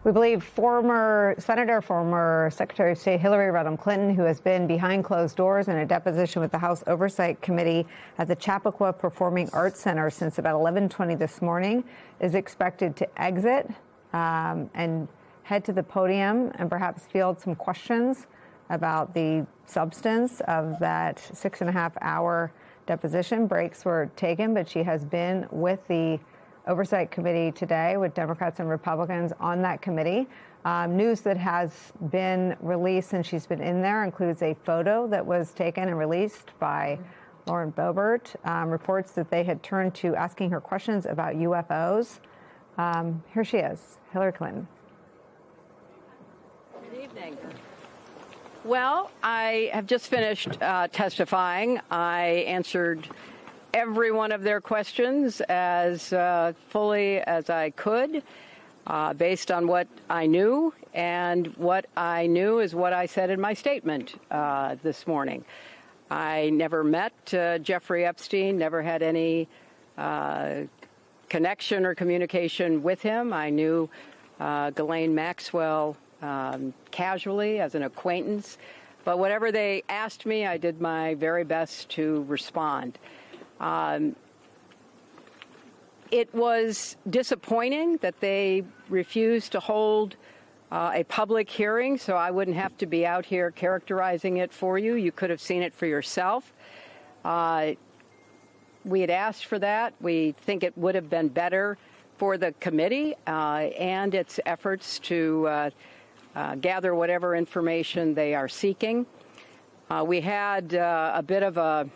We believe former Secretary of State Hillary Rodham Clinton, who has been behind closed doors in a deposition with the House Oversight Committee at the Chappaqua Performing Arts Center since about 11:20 this morning, is expected to exit and head to the podium and perhaps field some questions about the substance of that 6.5-hour deposition. Breaks were taken, but she has been with the Oversight Committee today with Democrats and Republicans on that committee. News that has been released since she's been in there includes a photo that was taken and released by Lauren Boebert. Reports that they had turned to asking her questions about UFOs. Here she is, Hillary Clinton. Good evening. Well, I have just finished testifying. I answered every one of their questions as fully as I could, based on what I knew, and what I knew is what I said in my statement this morning. I never met Jeffrey Epstein, never had any connection or communication with him. I knew Ghislaine Maxwell casually as an acquaintance, but whatever they asked me, I did my very best to respond. It was disappointing that they refused to hold a public hearing, so I wouldn't have to be out here characterizing it for you. You could have seen it for yourself. We had asked for that. We think it would have been better for the committee and its efforts to gather whatever information they are seeking. We had a bit of a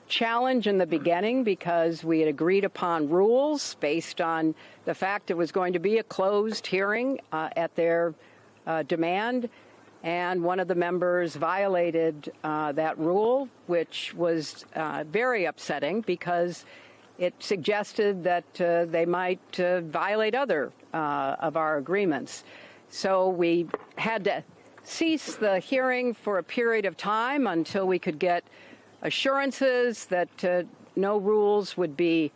challenge in the beginning because we had agreed upon rules based on the fact it was going to be a closed hearing at their demand, and one of the members violated that rule, which was very upsetting because it suggested that they might violate other of our agreements. So we had to cease the hearing for a period of time until we could get assurances that no rules would be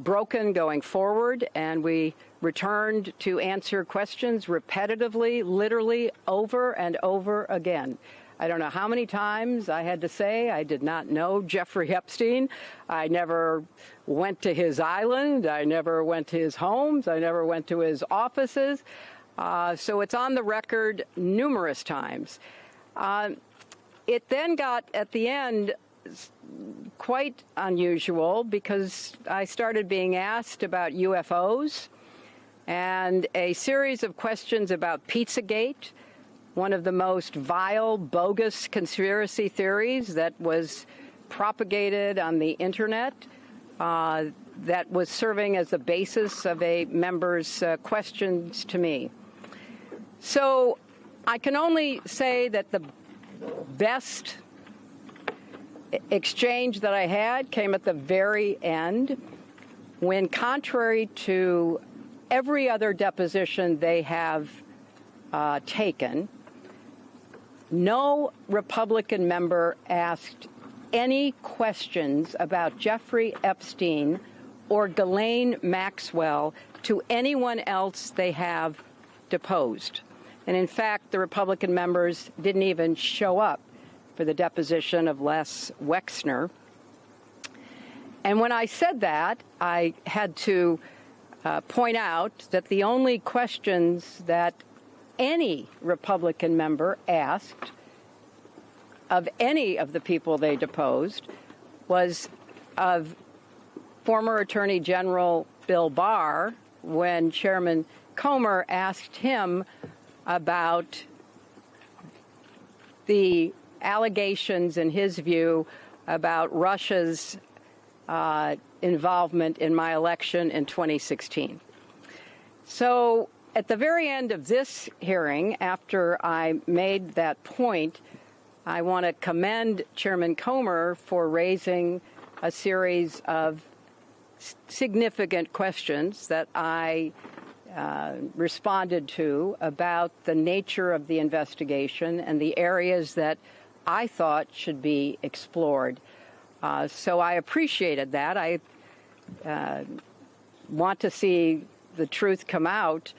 broken going forward, and we returned to answer questions repetitively, literally over and over again. I don't know how many times I had to say I did not know Jeffrey Epstein. I never went to his island. I never went to his homes. I never went to his offices. So it's on the record numerous times. It then got, at the end, quite unusual because I started being asked about UFOs and a series of questions about Pizzagate, one of the most vile, bogus conspiracy theories that was propagated on the Internet, that was serving as the basis of a member's questions to me. So I can only say that the best exchange that I had came at the very end, when, contrary to every other deposition they have taken, no Republican member asked any questions about Jeffrey Epstein or Ghislaine Maxwell to anyone else they have deposed. And in fact, the Republican members didn't even show up for the deposition of Les Wexner. And when I said that, I had to point out that the only questions that any Republican member asked of any of the people they deposed was of former Attorney General Bill Barr, when Chairman Comer asked him about the allegations, in his view, about Russia's involvement in my election in 2016. So at the very end of this hearing, after I made that point, I want to commend Chairman Comer for raising a series of significant questions that I responded to about the nature of the investigation and the areas that I thought should be explored. So I appreciated that. I want to see the truth come out.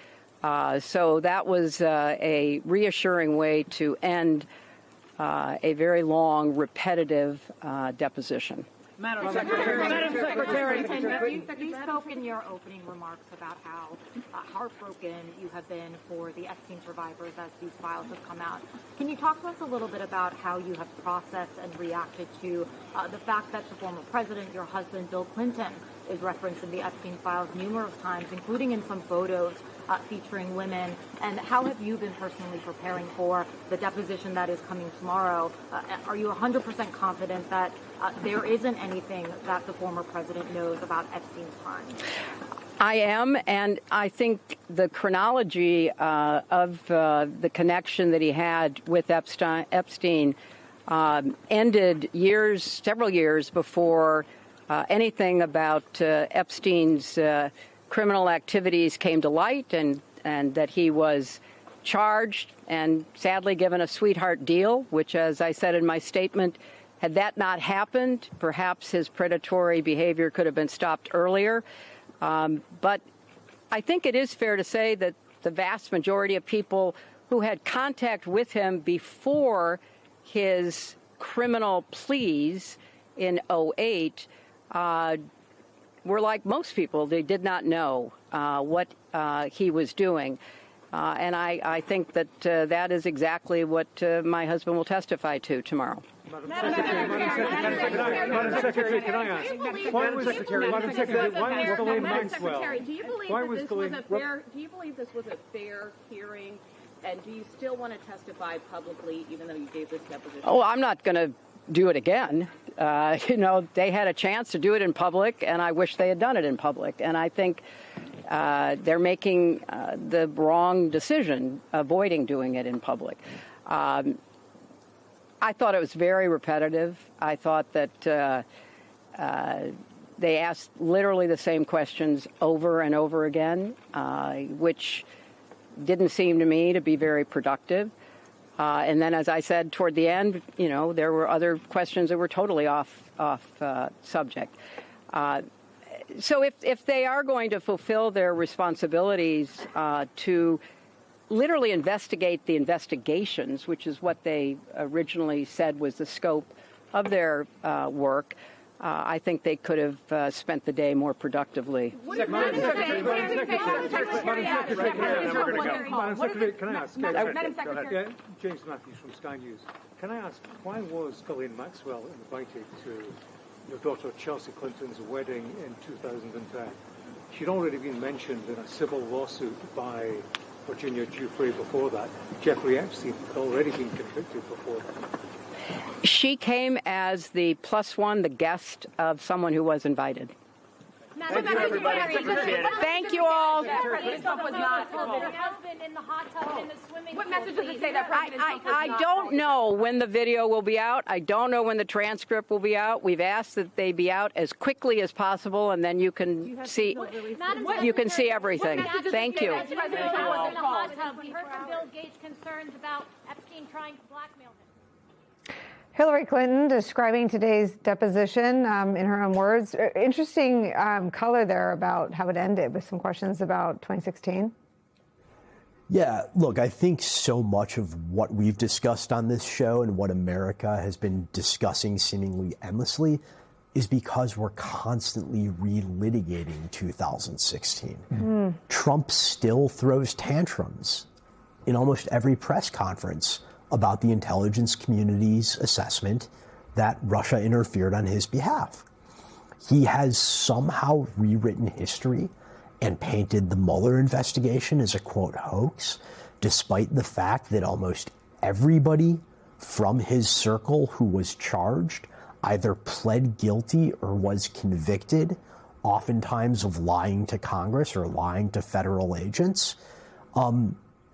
So that was a reassuring way to end a very long, repetitive deposition. Madam Secretary. You spoke in your opening remarks about how heartbroken you have been for the Epstein survivors as these files have come out. Can you talk to us a little bit about how you have processed and reacted to the fact that the former president, your husband, Bill Clinton, is referenced in the Epstein files numerous times, including in some photos featuring women? And how have you been personally preparing for the deposition that is coming tomorrow? Are you 100% confident that there isn't anything that the former president knows about Epstein's crimes? I am, and I think the chronology of the connection that he had with Epstein ended several years before anything about Epstein's criminal activities came to light, and that he was charged and sadly given a sweetheart deal, which, as I said in my statement, had that not happened, perhaps his predatory behavior could have been stopped earlier. But I think it is fair to say that the vast majority of people who had contact with him before his criminal pleas in 2008 were like most people. They did not know what he was doing. And I think that that is exactly what my husband will testify to tomorrow. Madam Secretary, can I ask? Why was Ghislaine Maxwell? Do you believe this was a fair hearing? And do you still want to testify publicly, even though you gave this deposition? Oh, I'm not going to do it again. They had a chance to do it in public, and I wish they had done it in public. And I think they're making the wrong decision, avoiding doing it in public. I thought it was very repetitive. I thought that they asked literally the same questions over and over again, which didn't seem to me to be very productive. And then, as I said, toward the end, there were other questions that were totally off subject. So if they are going to fulfill their responsibilities to literally investigate the investigations, which is what they originally said was the scope of their work, I think they could have spent the day more productively. Madam Secretary, can I ask? James Matthews from Sky News. Can I ask, why was Ghislaine Maxwell invited to your daughter Chelsea Clinton's wedding in 2010? She'd already been mentioned in a civil lawsuit by Virginia Giuffre before that. Jeffrey Epstein had already been convicted before that. She came as the plus one, the guest of someone who was invited. Thank you, everybody. Thank you all. What message does it say that President Trump was I don't know when the video will be out. I don't know when the transcript will be out. We've asked that they be out as quickly as possible, and then you can see everything. Thank you. President Trump was in a hot tub. We heard from Bill Gates concerns about Epstein trying to blackmail him. Hillary Clinton describing today's deposition in her own words. Interesting color there about how it ended with some questions about 2016. Yeah, look, I think so much of what we've discussed on this show and what America has been discussing seemingly endlessly is because we're constantly relitigating 2016. Trump still throws tantrums in almost every press conference about the intelligence community's assessment that Russia interfered on his behalf. He has somehow rewritten history and painted the Mueller investigation as a, quote, hoax, despite the fact that almost everybody from his circle who was charged either pled guilty or was convicted, oftentimes of lying to Congress or lying to federal agents.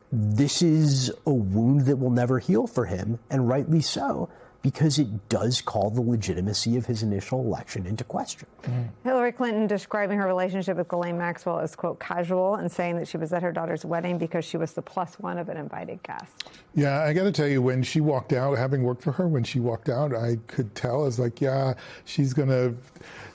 This is a wound that will never heal for him, and rightly so, because it does call the legitimacy of his initial election into question. Hillary Clinton describing her relationship with Ghislaine Maxwell as, quote, casual, and saying that she was at her daughter's wedding because she was the plus one of an invited guest. Yeah, I got to tell you, when she walked out, having worked for her, when she walked out, I could tell. I was like, yeah, she's going to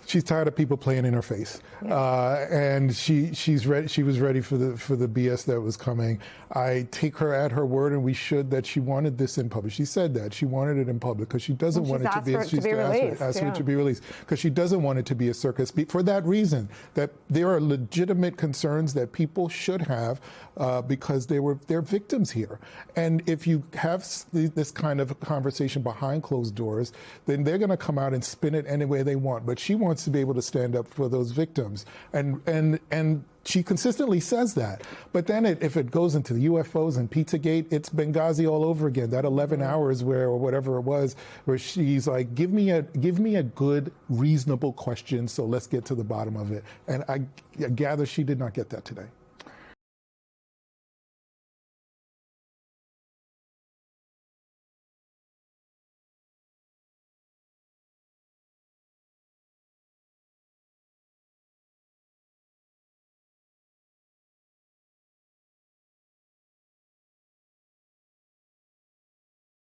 she's tired of people playing in her face, and she's ready. She was ready for the BS that was coming. I take her at her word, and we should that she wanted this in public. She said that she wanted it in public because she doesn't want it to be. She's asked for it to be released because she doesn't want it to be a circus. For that reason, that there are legitimate concerns that people should have because they're victims here. And if you have this kind of conversation behind closed doors, then they're going to come out and spin it any way they want. But she wants to be able to stand up for those victims, and she consistently says that. But then if it goes into the UFOs and Pizzagate, it's Benghazi all over again. That 11 hours or whatever it was, where she's like, give me a good, reasonable question, so let's get to the bottom of it. And I gather she did not get that today.